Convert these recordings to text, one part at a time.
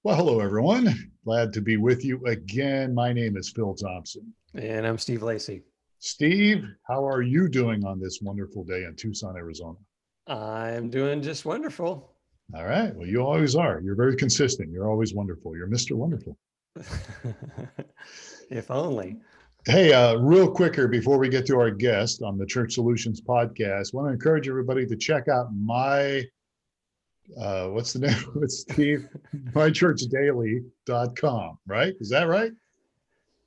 Well, hello, everyone. Glad to be with you again. My name is Phil Thompson. And I'm Steve Lacy. Steve, how are you doing on this wonderful day in Tucson, Arizona? I'm doing just wonderful. All right. Well, you always are. You're very consistent. You're always wonderful. You're Mr. Wonderful. If only. Hey, real quicker before we get to our guest on the Church Solutions podcast, I want to encourage everybody to check out what's the name of it, Steve? mychurchdaily.com, right? Is that right?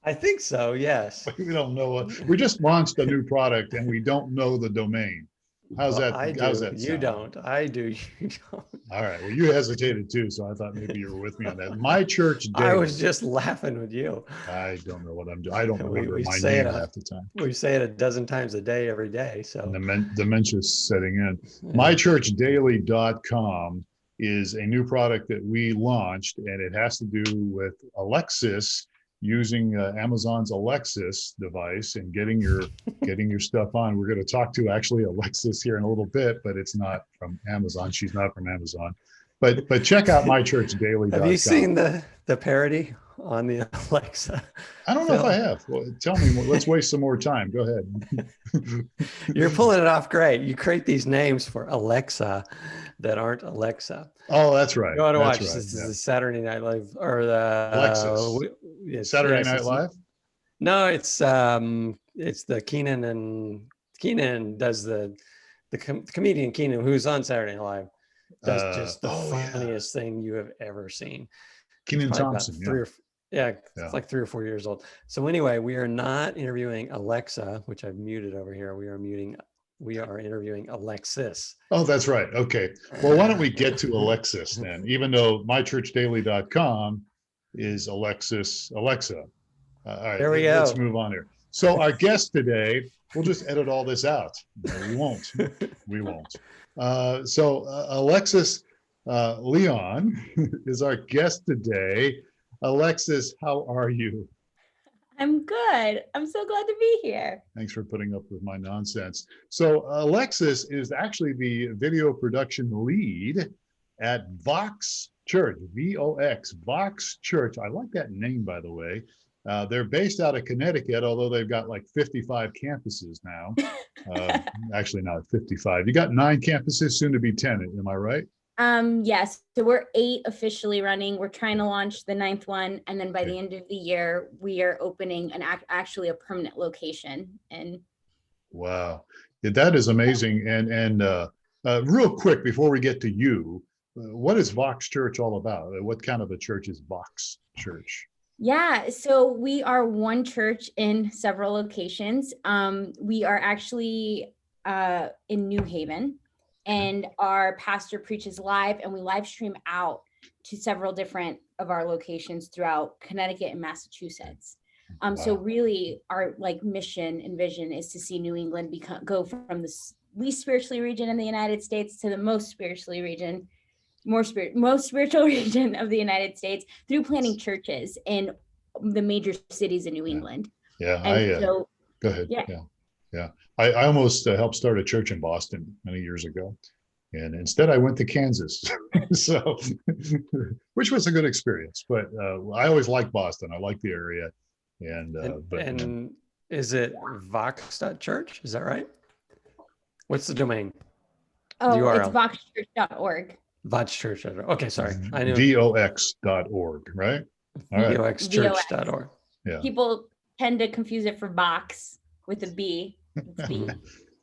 I think so, yes. We don't know. We just launched a new product and we don't know the domain. How's Well, that? I How's do. that You sound? don't. I do. You don't. All right. Well, you hesitated too, so I thought maybe you were with me on that. My Church I Daily. was just laughing with you. I don't know what I'm doing. I don't We, remember we my say it name half the time. we say it a dozen times a day, every day. And So dementia's setting in. yeah. mychurchdaily.com is a new product that we launched, and it has to do with Alexis using Amazon's Alexis device and getting your stuff on. We're going to talk to actually Alexis here in a little bit, but it's not from Amazon. She's not from Amazon. But check out mychurchdaily.com. Have you seen the parody on the Alexa? I don't know if I have. Well, tell me. Let's waste some more time. Go ahead. You're pulling it off great. You create these names for Alexa that aren't Alexa. Oh, that's right. You want to That's watch right. this? Is Yeah. the Saturday Night Live or the Alexis. Saturday Night Live? No, it's the Keenan does the comedian Keenan, who's on Saturday Night Live, does just the funniest thing you have ever seen. Keenan Thompson. It's like 3 or 4 years old. So anyway, we are not interviewing Alexa, which I've muted over here. We are interviewing Alexis. Oh, that's right. Okay. Well, why don't we get to Alexis then, even though mychurchdaily.com is Alexa. All right, there we go. Let's move on here. So our guest today, we'll just edit all this out. No, we won't. We won't. Alexis Leon is our guest today. Alexis, how are you? I'm good. I'm so glad to be here. Thanks for putting up with my nonsense. So Alexis is actually the video production lead at VoxChurch, V-O-X, VoxChurch. I like that name, by the way. They're based out of Connecticut, although they've got like 55 campuses now. Actually, not 55. You got 9 campuses, soon to be 10. Am I right? Yes. So we're 8 officially running. We're trying to launch the 9th one, and then by the end of the year, we are opening actually a permanent location. And wow, that is amazing. And real quick before we get to you, what is VoxChurch all about? What kind of a church is VoxChurch? Yeah, so we are one church in several locations. We are actually in New Haven. And our pastor preaches live, and we live stream out to several different of our locations throughout Connecticut and Massachusetts. Wow. So really our mission and vision is to see New England go from the least spiritually region in the United States to the most spiritual region of the United States through planting churches in the major cities in New England. Yeah, go ahead. Yeah. I almost helped start a church in Boston many years ago, and instead I went to Kansas. So, which was a good experience. But I always liked Boston. I like the area, and is it vox.church? Is that right? What's the domain? Oh, the URL? It's voxchurch.org. VoxChurch.org. Okay, sorry. I knew VOX.org, right? All right. VOXchurch.org. Yeah. People tend to confuse it for Vox with a B.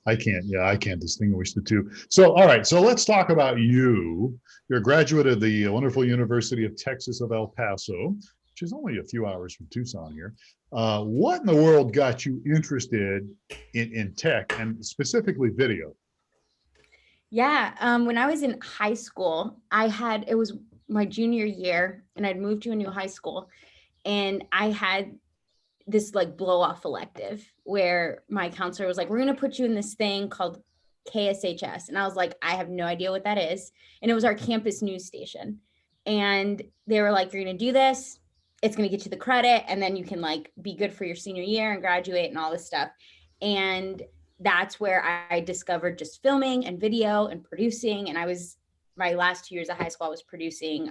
I can't distinguish the two. So, all right. So let's talk about you. You're a graduate of the wonderful University of Texas of El Paso, which is only a few hours from Tucson here. What in the world got you interested in tech and specifically video? Yeah. When I was in high school, it was my junior year, and I'd moved to a new high school, and I had this blow off elective where my counselor was like, we're going to put you in this thing called KSHS. And I was like, I have no idea what that is. And it was our campus news station. And they were like, you're going to do this. It's going to get you the credit. And then you can be good for your senior year and graduate and all this stuff. And that's where I discovered just filming and video and producing. And my last 2 years of high school, I was producing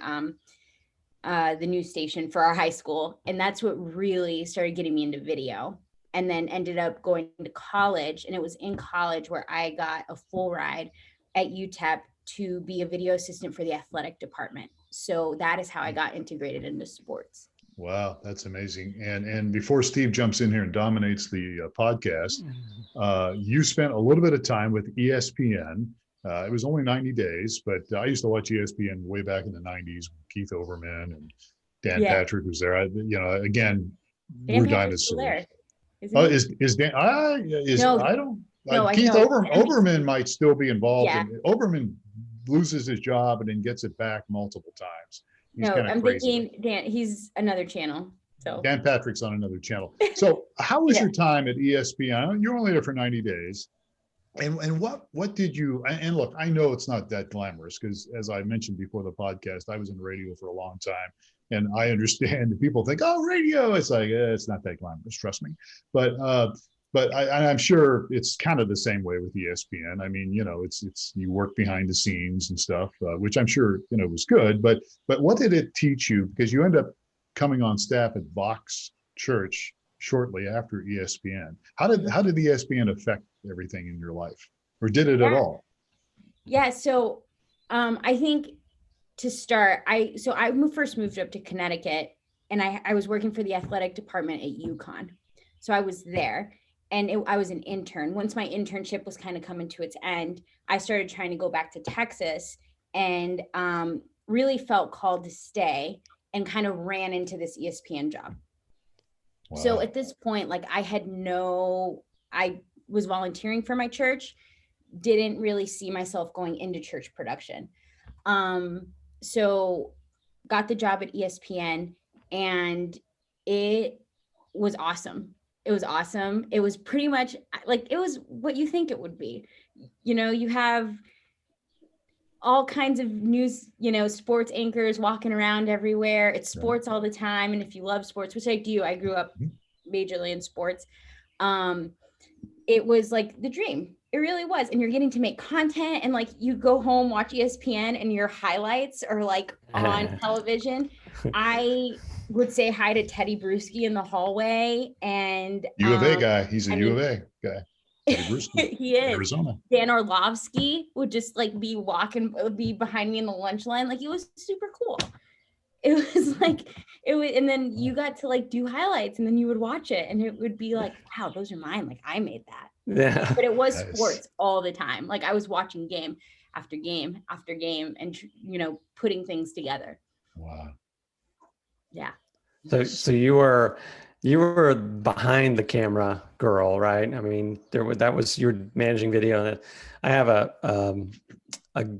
the news station for our high school. And that's what really started getting me into video. And then ended up going to college. And it was in college where I got a full ride at UTEP to be a video assistant for the athletic department. So that is how I got integrated into sports. Wow, that's amazing. And before Steve jumps in here and dominates the podcast, you spent a little bit of time with ESPN. It was only 90 days, but I used to watch ESPN way back in the 90s. Keith Overman and Dan Patrick was there. Again, we're dinosaurs. Oh, is Dan? No, I don't. No, Keith Overman might still be involved. Overman loses his job and then gets it back multiple times. He's I'm crazy. thinking Dan. He's another channel. So Dan Patrick's on another channel. So how was your time at ESPN? You're only there for 90 days. And what did you, and look, I know it's not that glamorous because as I mentioned before the podcast, I was in radio for a long time. And I understand that people think, oh, radio, it's like, it's not that glamorous, trust me. But I'm sure it's kind of the same way with ESPN. I mean, it's you work behind the scenes and stuff, which I'm sure, was good. But what did it teach you? Because you end up coming on staff at VoxChurch shortly after ESPN. How did ESPN affect everything in your life? Or did it at all? Yeah, so I think to start, I first moved up to Connecticut, and I was working for the athletic department at UConn. So I was there, and I was an intern. Once my internship was kind of coming to its end, I started trying to go back to Texas, and really felt called to stay, and kind of ran into this ESPN job. Wow. So at this point, like I was volunteering for my church, didn't really see myself going into church production. So got the job at ESPN, and it was awesome. It was awesome. It was pretty much like, it was what you think it would be. You have all kinds of news, sports anchors walking around everywhere. It's sports all the time. And if you love sports, which I do, I grew up majorly in sports. It was like the dream. It really was. And you're getting to make content, and like you go home, watch ESPN, and your highlights are like on television. I would say hi to Teddy Bruschi in the hallway, and U of A guy. He's a U of A guy. Teddy Bruschi, he is. Arizona. Dan Orlovsky would just like be behind me in the lunch line. Like, it was super cool. It was like, and then you got to like do highlights, and then you would watch it, and it would be like, wow, those are mine. Like, I made that. Yeah. But it was sports all the time. Like, I was watching game after game after game, and putting things together. Wow. Yeah. So you were behind the camera girl, right? I mean, that was you're managing video. I have a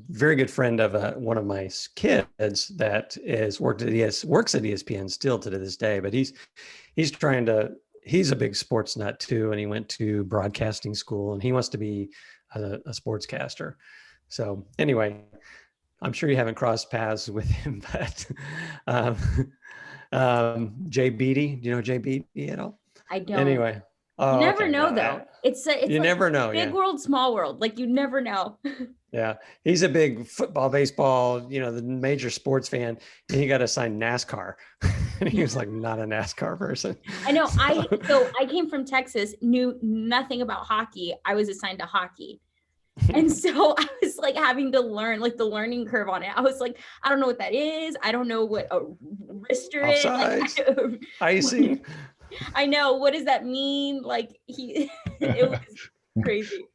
very good friend of one of my kids that works at ESPN still to this day, but he's a big sports nut too, and he went to broadcasting school, and he wants to be a sportscaster. So anyway, I'm sure you haven't crossed paths with him, but Jay Beatty, do you know Jay Beatty at all? I don't. Anyway. You never know, though. It's you like never know. Big world, small world. Like, you never know. Yeah, he's a big football, baseball, the major sports fan, and he got assigned NASCAR. And he was like not a NASCAR person. I know. So I came from Texas, knew nothing about hockey. I was assigned to hockey. And so I was like having to learn, like, the learning curve on it. I was like, I don't know what that is. I don't know what a wrister is. Like, icing. I know. What does that mean? Like, it was crazy.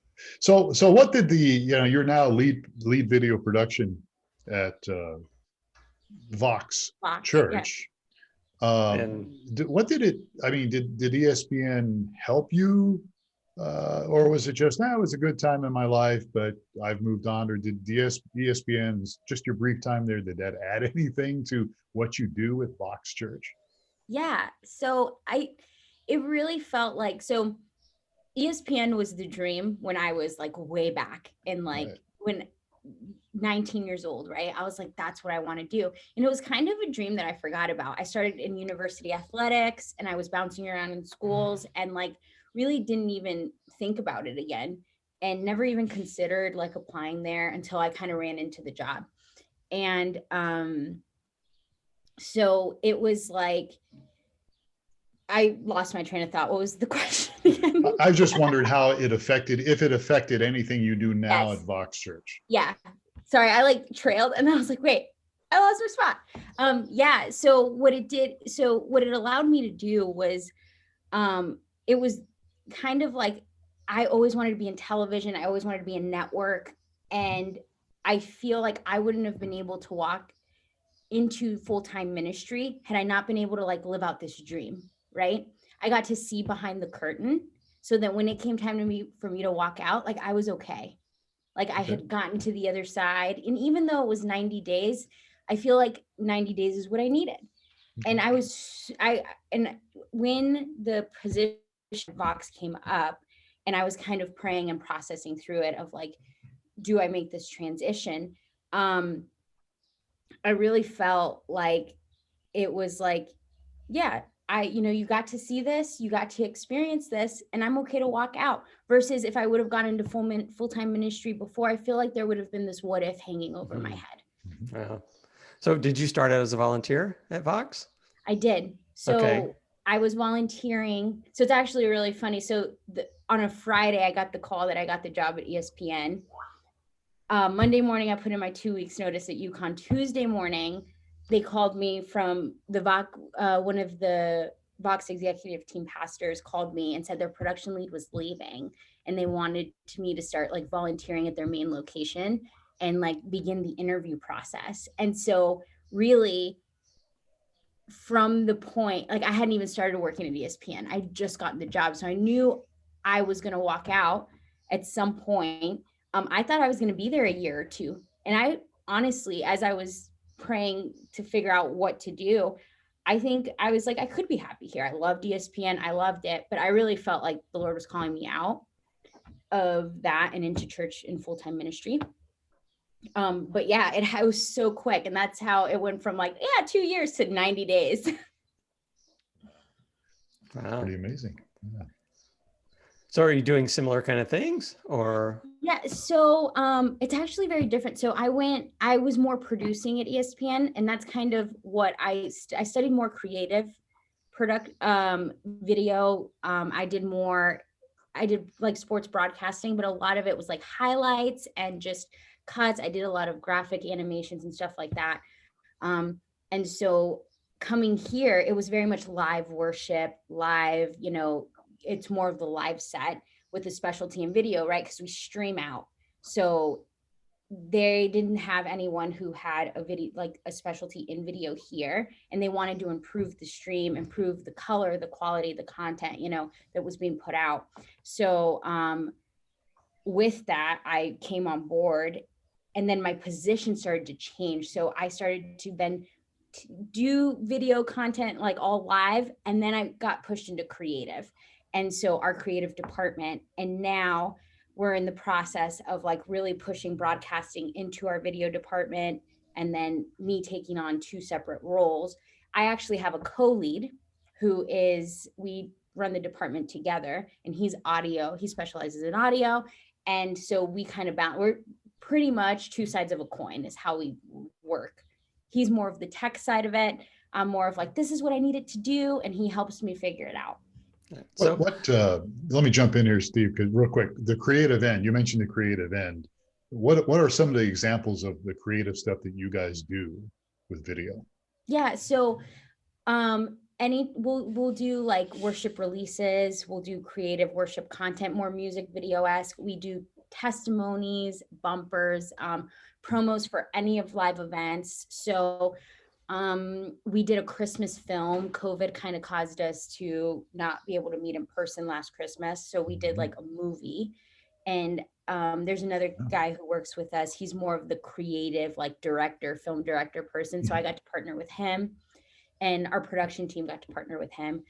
So what did you're now lead video production at VoxChurch. What did it, did ESPN help you? Or was it just, it was a good time in my life, but I've moved on? Or did ESPN's, just your brief time there, did that add anything to what you do with VoxChurch? Yeah. So it really felt like, so ESPN was the dream when I was like way back in when 19 years old, right? I was like, that's what I want to do. And it was kind of a dream that I forgot about. I started in university athletics, and I was bouncing around in schools, and like really didn't even think about it again, and never even considered like applying there until I kind of ran into the job. And So it was like, I lost my train of thought. What was the question again? I just wondered how it affected, if it affected anything you do now Yes. at VoxChurch. Yeah. Sorry, I like trailed and then I was like, wait, I lost my spot. Yeah. So what it allowed me to do was, it was kind of like, I always wanted to be in television. I always wanted to be in network. And I feel like I wouldn't have been able to walk into full-time ministry had I not been able to like live out this dream, right? I got to see behind the curtain so that when it came time for me to walk out, like I was okay. Like I had gotten to the other side. And even though it was 90 days, I feel like 90 days is what I needed. And and when the position Vox came up and I was kind of praying and processing through it of like, do I make this transition? I really felt like it was like, yeah, you got to see this, you got to experience this, and I'm okay to walk out. Versus if I would have gone into full-time ministry before, I feel like there would have been this what if hanging over my head. Wow. So did you start out as a volunteer at Vox? I did. So Okay. I was volunteering. So it's actually really funny. So on a Friday, I got the call that I got the job at ESPN. Monday morning, I put in my 2 weeks notice at UConn. Tuesday morning, they called me from the Vox, one of the Vox executive team pastors called me and said their production lead was leaving and they wanted me to start like volunteering at their main location and like begin the interview process. And so really from the point, like I hadn't even started working at ESPN. I just gotten the job. So I knew I was going to walk out at some point. I thought I was going to be there a year or two. And I honestly, as I was praying to figure out what to do, I think I was like, I could be happy here. I loved ESPN. I loved it. But I really felt like the Lord was calling me out of that and into church and full-time ministry. But yeah, it was so quick. And that's how it went from like, 2 years to 90 days. Wow. Pretty amazing. Yeah. So are you doing similar kind of things or? Yeah. So it's actually very different. So I was more producing at ESPN, and that's kind of what I studied more creative video. I did like sports broadcasting, but a lot of it was like highlights and just cuts. I did a lot of graphic animations and stuff like that. And so coming here, it was very much live worship, live, it's more of the live set with a specialty in video, right? Because we stream out. So they didn't have anyone who had a video, like a specialty in video here. And they wanted to improve the stream, improve the color, the quality, the content, that was being put out. So with that, I came on board and then my position started to change. So I started to then do video content like all live. And then I got pushed into creative. And so our creative department, and now we're in the process of like really pushing broadcasting into our video department and then me taking on 2 separate roles. I actually have a co-lead we run the department together, and he's audio. He specializes in audio. And so we kind of we're pretty much 2 sides of a coin is how we work. He's more of the tech side of it. I'm more of like, this is what I need it to do. And he helps me figure it out. So let me jump in here, Steve, because real quick, the creative end, you mentioned the creative end. What are some of the examples of the creative stuff that you guys do with video? Yeah. So we'll do like worship releases. We'll do creative worship content, more music video-esque. We do testimonies, bumpers, promos for any of live events. So we did a Christmas film. COVID kind of caused us to not be able to meet in person last Christmas. So we did like a movie, and there's another guy who works with us. He's more of the creative, like film director person. So I got to partner with him, and our production team got to partner with him.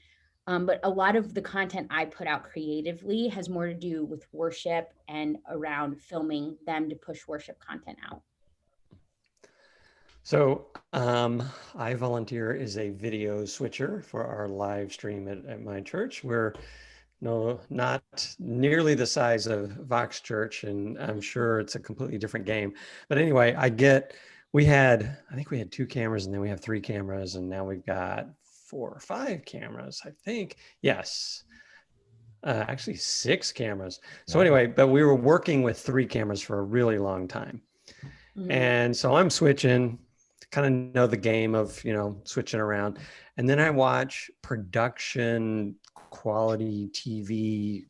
But a lot of the content I put out creatively has more to do with worship and around filming them to push worship content out. So I volunteer as a video switcher for our live stream at my church. We're not nearly the size of VoxChurch, and I'm sure it's a completely different game. But anyway, I think we had 2 cameras, and then we have 3 cameras, and now we've got 4 or 5 cameras, I think. Yes. Actually 6 cameras. So anyway, but we were working with 3 cameras for a really long time. Mhm. And so I'm switching to kind of know the game of, switching around. And then I watch production quality TV,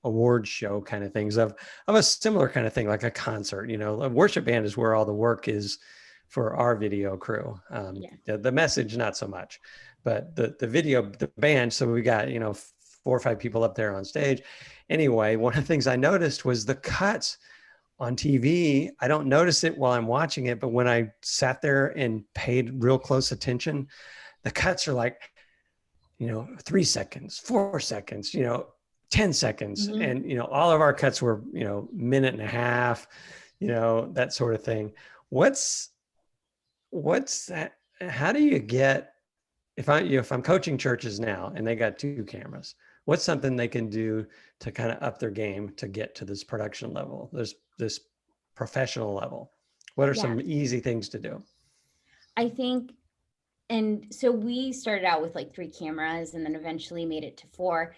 award show kind of things of a similar kind of thing, like a concert. A worship band is where all the work is for our video crew. The message, not so much, but the video, the band. So we got, 4 or 5 people up there on stage. Anyway, one of the things I noticed was the cuts on TV. I don't notice it while I'm watching it, but when I sat there and paid real close attention, the cuts are like, 3 seconds, 4 seconds, 10 seconds. Mhm. And, all of our cuts were, minute and a half, that sort of thing. What's that? How do you get, if I'm coaching churches now and they got 2 cameras, what's something they can do to kind of up their game to get to this production level, this professional level? What are some easy things to do? I think, and so we started out with like 3 cameras and then eventually made it to 4.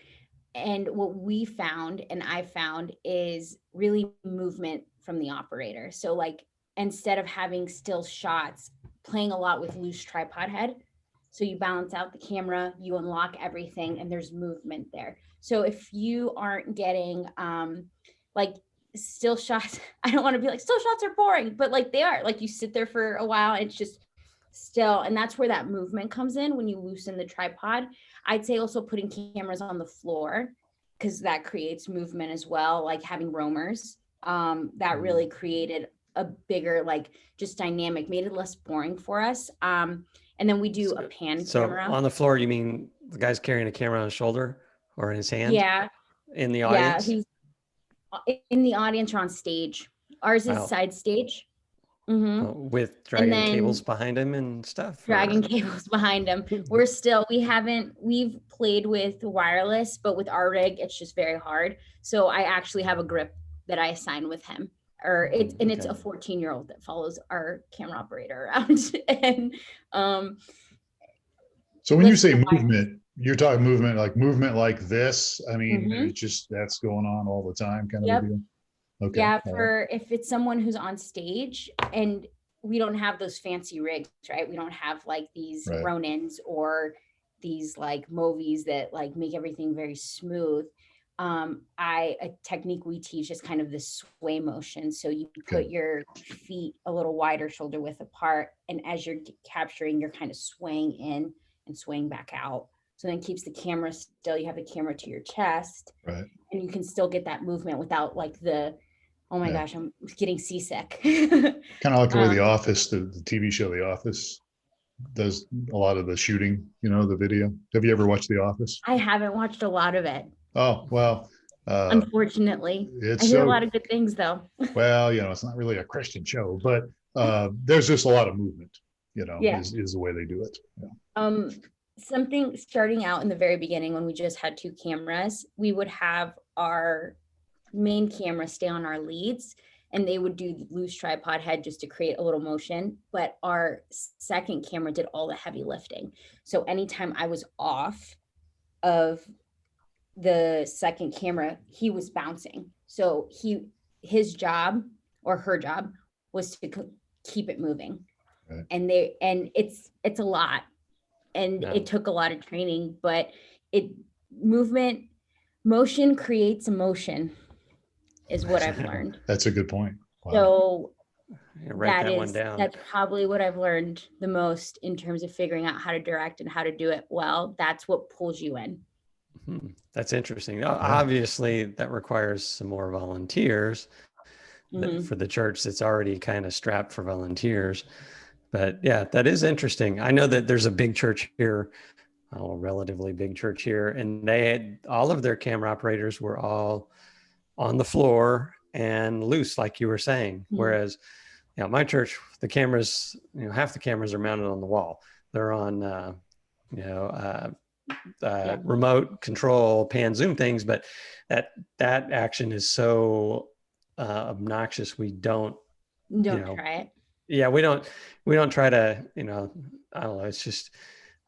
And what we found, and I found, is really movement from the operator. So like, instead of having still shots, playing a lot with loose tripod head. So you balance out the camera, you unlock everything, and there's movement there. So if you aren't getting like still shots, I don't want to be like still shots are boring, but like they are. Like you sit there for a while, it's just still, and that's where that movement comes in when you loosen the tripod. I'd say also putting cameras on the floor, because that creates movement as well, like having roamers. That really created a bigger, like just dynamic, made it less boring for us. And then we do a pan camera. So on the floor, you mean the guy's carrying a camera on his shoulder or in his hand? Yeah. In the audience? Yeah, he's in the audience or on stage. Ours is side stage. Mm-hmm. With dragging cables behind him and stuff? Dragging cables behind him. We've played with wireless, but with our rig, it's just very hard. So I actually have a grip that I assign with him. It's a 14-year-old that follows our camera operator around. And so when you say movement, you're talking movement like this. I mean, it's just that's going on all the time, kind of a deal. Okay. Yeah, if it's someone who's on stage, and we don't have those fancy rigs, right? We don't have like these Ronins or these like Movies that like make everything very smooth. A technique we teach is kind of the sway motion. So you put your feet a little wider, shoulder width apart, and as you're capturing, you're kind of swaying in and swaying back out. So then it keeps the camera still. You have the camera to your chest, and you can still get that movement without like the, oh my gosh, I'm getting seasick. Kind of like the way The Office, the TV show The Office, does a lot of the shooting, the video. Have you ever watched The Office? I haven't watched a lot of it. Oh, well. Unfortunately. I hear a lot of good things, though. Well, it's not really a Christian show, but there's just a lot of movement, is the way they do it. Yeah. Something starting out in the very beginning when we just had 2 cameras, we would have our main camera stay on our leads, and they would do the loose tripod head just to create a little motion. But our second camera did all the heavy lifting. So anytime I was off of the second camera, he was bouncing. So his job or her job was to keep it moving. And it's a lot, and it took a lot of training, but motion creates emotion is what I've learned. That's a good point. Wow. So write that one down. That's probably what I've learned the most in terms of figuring out how to direct and how to do it well. That's what pulls you in. That's interesting. Obviously, that requires some more volunteers for the church that's already kind of strapped for volunteers. But yeah, that is interesting. I know that there's a big church here, a relatively big church here, and they had all of their camera operators were all on the floor and loose, like you were saying. Whereas, my church, the cameras, half the cameras are mounted on the wall. They're on, remote control pan zoom things, but that action is so obnoxious. We don't try it. Yeah, we don't try to, I don't know,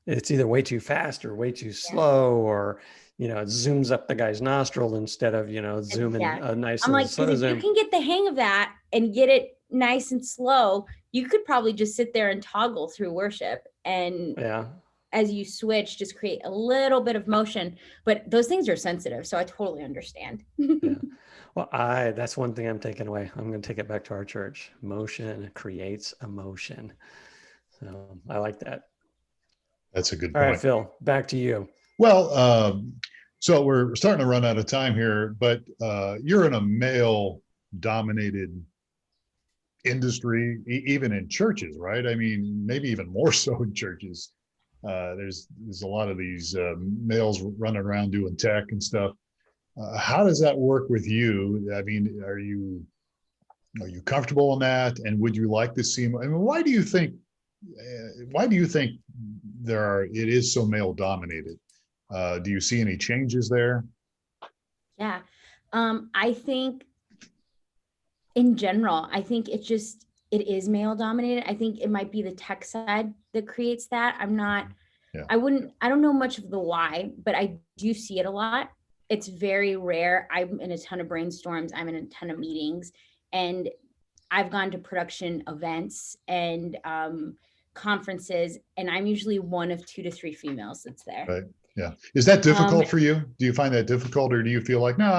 it's either way too fast or way too slow, or, it zooms up the guy's nostril instead of, zooming Yeah. a nice I'm little like, because slow if you zoom. can get the hang of that and get it nice and slow, you could probably just sit there and toggle through worship. And Yeah. as you switch, just create a little bit of motion. But those things are sensitive. So I totally understand. Yeah. Well, that's one thing I'm taking away. I'm going to take it back to our church. Motion creates emotion. So I like that. That's a good All right, point. Phil, back to you. Well, so we're starting to run out of time here, but you're in a male-dominated industry, even in churches, right? I mean, maybe even more so in churches. There's a lot of these males running around doing tech and stuff. How does that work with you? I mean, are you comfortable in that? And would you like to see? I mean, why do you think it is so male dominated? Do you see any changes there? Yeah. I think in general, I think it is male dominated. I think it might be the tech side that creates that. I don't know much of the why, but I do see it a lot. It's very rare. I'm in a ton of brainstorms. I'm in a ton of meetings, and I've gone to production events and conferences, and I'm usually one of 2 to 3 females that's there. Right. Yeah. Is that difficult for you? Do you find that difficult, or do you feel like, no,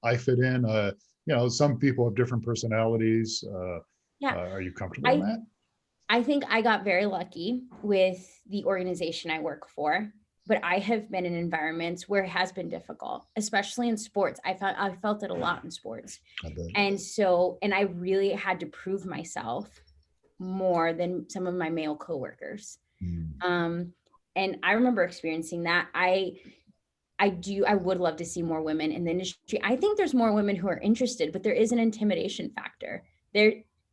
I fit in? Some people have different personalities. Are you comfortable in that? I think I got very lucky with the organization I work for, but I have been in environments where it has been difficult, especially in sports. I felt it a lot in sports. And I really had to prove myself more than some of my male coworkers. And I remember experiencing that. I would love to see more women in the industry. I think there's more women who are interested, but there is an intimidation factor.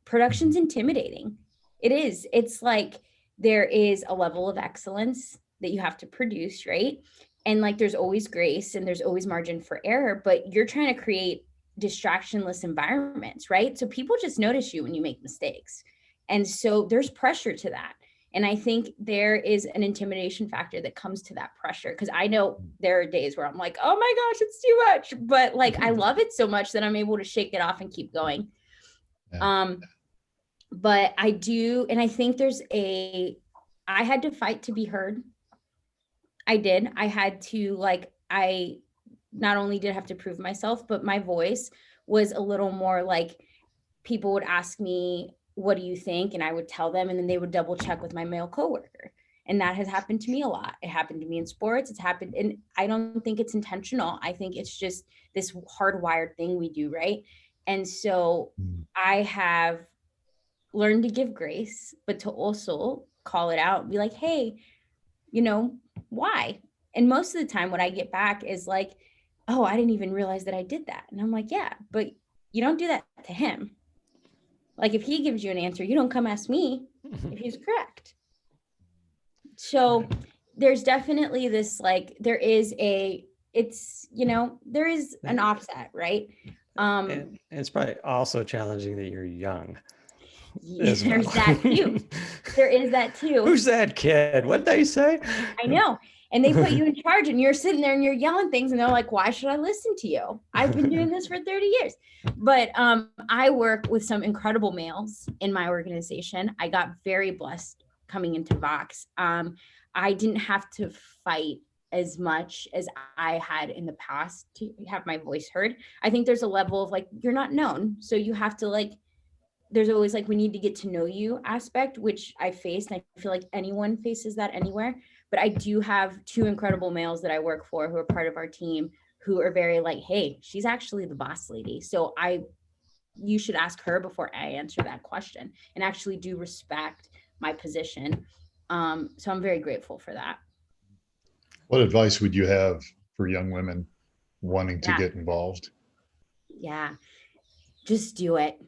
Production's intimidating. It is. It's like there is a level of excellence that you have to produce, right? And like there's always grace and there's always margin for error, but you're trying to create distractionless environments, right? So people just notice you when you make mistakes. And so there's pressure to that. And I think there is an intimidation factor that comes to that pressure. Because I know there are days where I'm like, oh my gosh, it's too much. But like, I love it so much that I'm able to shake it off and keep going. Yeah. But I do. And I think I had to fight to be heard. I did. I had to I not only did I have to prove myself, but my voice was a little more like people would ask me, what do you think? And I would tell them, and then they would double check with my male coworker. And that has happened to me a lot. It happened to me in sports. It's happened. And I don't think it's intentional. I think it's just this hardwired thing we do. Right. And so I have learned to give grace, but to also call it out and be like, hey, why? And most of the time what I get back is like, oh, I didn't even realize that I did that. And I'm like, yeah, but you don't do that to him. Like if he gives you an answer, you don't come ask me if he's correct. So there's definitely this, there is an offset, right? And it's probably also challenging that you're young. There's that too. There is that too. Who's that kid? What'd they say? I know. And they put you in charge and you're sitting there and you're yelling things and they're like, why should I listen to you? I've been doing this for 30 years. But I work with some incredible males in my organization. I got very blessed coming into Vox. I didn't have to fight as much as I had in the past to have my voice heard. I think there's a level of you're not known. So you have to there's always we need to get to know you aspect, which I faced. And I feel like anyone faces that anywhere. But I do have 2 incredible males that I work for who are part of our team who are very hey, she's actually the boss lady. So you should ask her before I answer that question, and actually do respect my position. So I'm very grateful for that. What advice would you have for young women wanting to get involved? Yeah, just do it.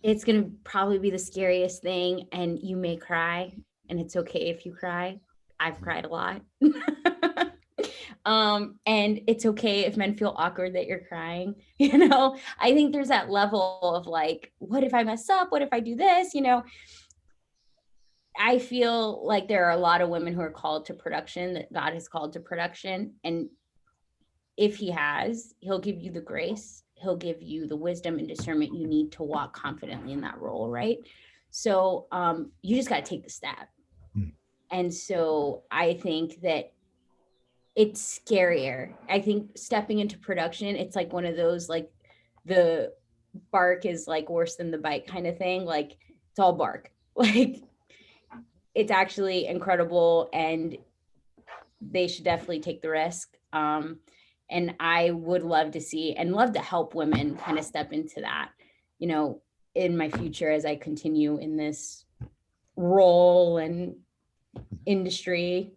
It's going to probably be the scariest thing, and you may cry, and it's okay if you cry. I've cried a lot. And it's okay if men feel awkward that you're crying. You know, I think there's that level of like, what if I mess up? What if I do this? You know, I feel like there are a lot of women who are called to production, that God has called to production. And if he has, he'll give you the grace, he'll give you the wisdom and discernment you need to walk confidently in that role, right? So you just got to take the step. And so I think that it's scarier. I think stepping into production, it's like one of those, like the bark is like worse than the bite kind of thing. Like it's all bark. Like it's actually incredible, and they should definitely take the risk. And I would love to see and love to help women kind of step into that, you know, in my future as I continue in this role and industry.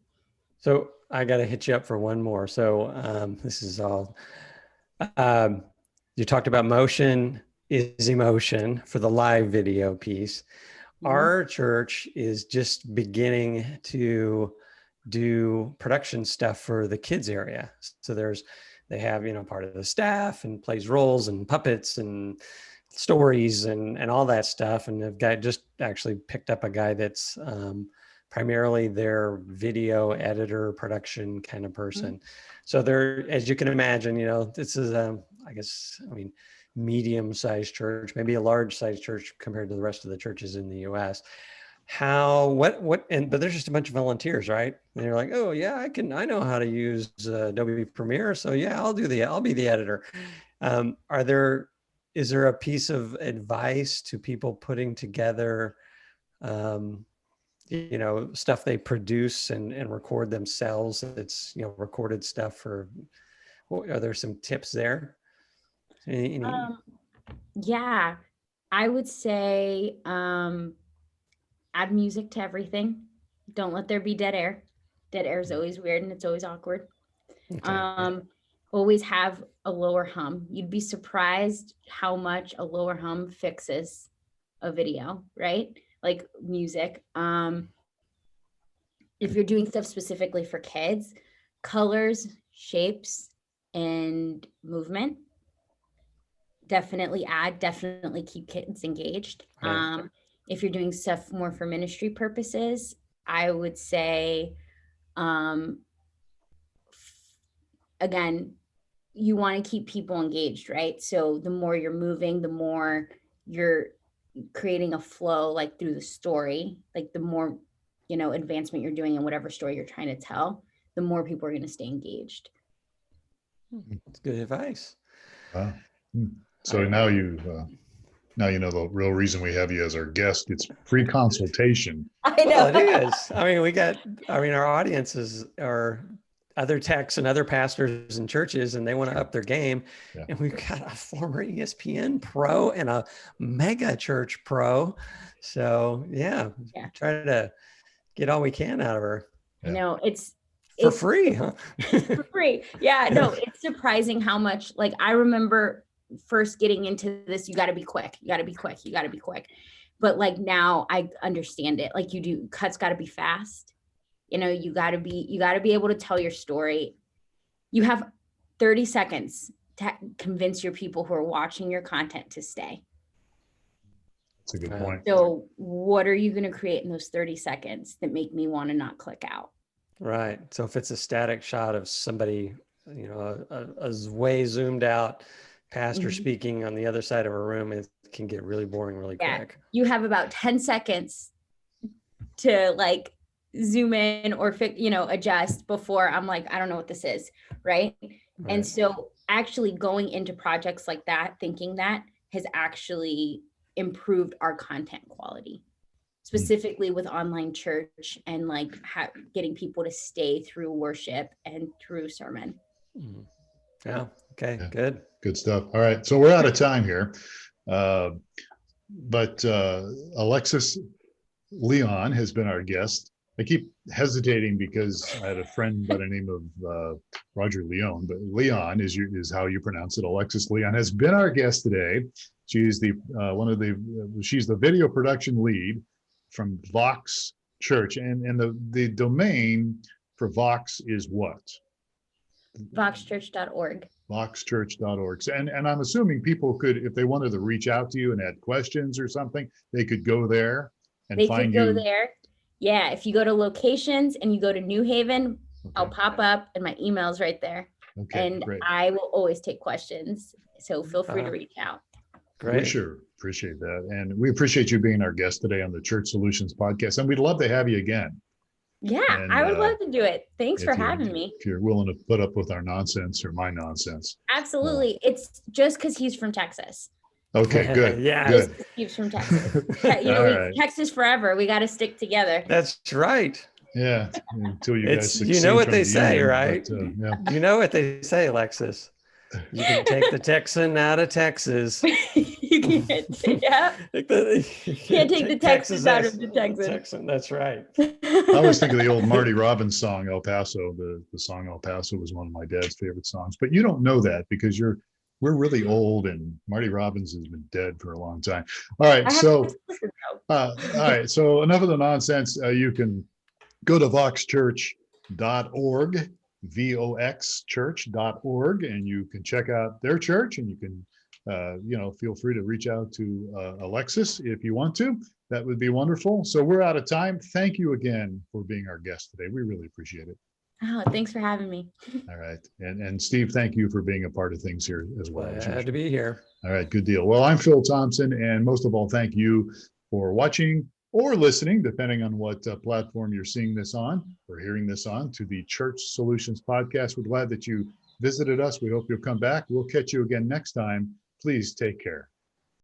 So I got to hit you up for one more. So this is all, you talked about motion is emotion for the live video piece. Our church is just beginning to do production stuff for the kids area. So they have, you know, part of the staff and plays roles and puppets and stories and all that stuff. And they've got just actually picked up a guy that's primarily their video editor production kind of person. So they're, as you can imagine, you know, this is medium-sized church, maybe a large-sized church compared to the rest of the churches in the US. But there's just a bunch of volunteers, right? And they're like, oh yeah, I know how to use Adobe Premiere. So yeah, I'll be the editor. Is there a piece of advice to people putting together, you know, stuff they produce and record themselves? It's, you know, recorded stuff are there some tips there? Yeah, I would say, add music to everything. Don't let there be dead air. Dead air is always weird and it's always awkward. Okay. Always have a lower hum. You'd be surprised how much a lower hum fixes a video, right? Like music. If you're doing stuff specifically for kids, colors, shapes, and movement, definitely keep kids engaged. Right. If you're doing stuff more for ministry purposes, I would say, again, you want to keep people engaged, right? So the more you're moving, the more you're creating a flow, like through the story, like the more, you know, advancement you're doing in whatever story you're trying to tell, the more people are going to stay engaged. That's good advice. Wow. So now you know the real reason we have you as our guest. It's free consultation. I know. Well, it is. Our audiences are other techs and other pastors and churches, and they want to up their game. Yeah. And we've got a former ESPN pro and a mega church pro. So yeah. Try to get all we can out of her. I know it's for free, huh? For free. Yeah, no, it's surprising how much, like, I remember first getting into this, you got to be quick. But like now I understand it. Like cuts got to be fast. You know, you got to be able to tell your story. You have 30 seconds to convince your people who are watching your content to stay. That's a good point. So what are you going to create in those 30 seconds that make me want to not click out? Right. So if it's a static shot of somebody, you know, a way zoomed out pastor speaking on the other side of a room, it can get really boring really quick. You have about 10 seconds to like zoom in or adjust before I'm like, I don't know what this is, right? And so actually going into projects like that, thinking that has actually improved our content quality, specifically with online church and like getting people to stay through worship and through sermon. Yeah. Okay. Yeah. Good stuff. All right. So we're out of time here. But Alexis Leon has been our guest. I keep hesitating because I had a friend by the name of Roger Leon, but Leon is how you pronounce it. Alexis Leon has been our guest today. She's she's the video production lead from VoxChurch, and the domain for Vox is what? VoxChurch.org. VoxChurch.org. And I'm assuming people could, if they wanted to reach out to you and had questions or something, they could go there and They find could go you. there. Yeah, if you go to locations and you go to New Haven, I'll pop up and my email's right there. Okay, And great. I will always take questions. So feel free to reach out. Great. We sure appreciate that. And we appreciate you being our guest today on the Church Solutions podcast. And we'd love to have you again. Yeah, And, I would love to do it. Thanks for if having me. If you're willing to put up with our nonsense or my nonsense. Absolutely. It's just because he's from Texas. Okay, good. Yeah. Good. He's from Texas. You know, All right. Texas forever. We got to stick together. That's right. Yeah. Until you guys succeed you know what from they the say, union, right? but, yeah. You know what they say, Alexis. You can take the Texan out of Texas. You can't. Yeah. Can't take the Texas out of the Texan. That's right. I always think of the old Marty Robbins song, El Paso. The song El Paso was one of my dad's favorite songs. But you don't know that because we're really old and Marty Robbins has been dead for a long time. All right. So enough of the nonsense. You can go to VoxChurch.org, VoxChurch.org, and you can check out their church, and you can feel free to reach out to Alexis if you want to. That would be wonderful. So we're out of time. Thank you again for being our guest today. We really appreciate it. Oh, thanks for having me. All right. And Steve, thank you for being a part of things here as well. Glad to be here. All right. Good deal. Well, I'm Phil Thompson, and most of all, thank you for watching or listening, depending on what platform you're seeing this on or hearing this on, to the Church Solutions podcast. We're glad that you visited us. We hope you'll come back. We'll catch you again next time. Please take care.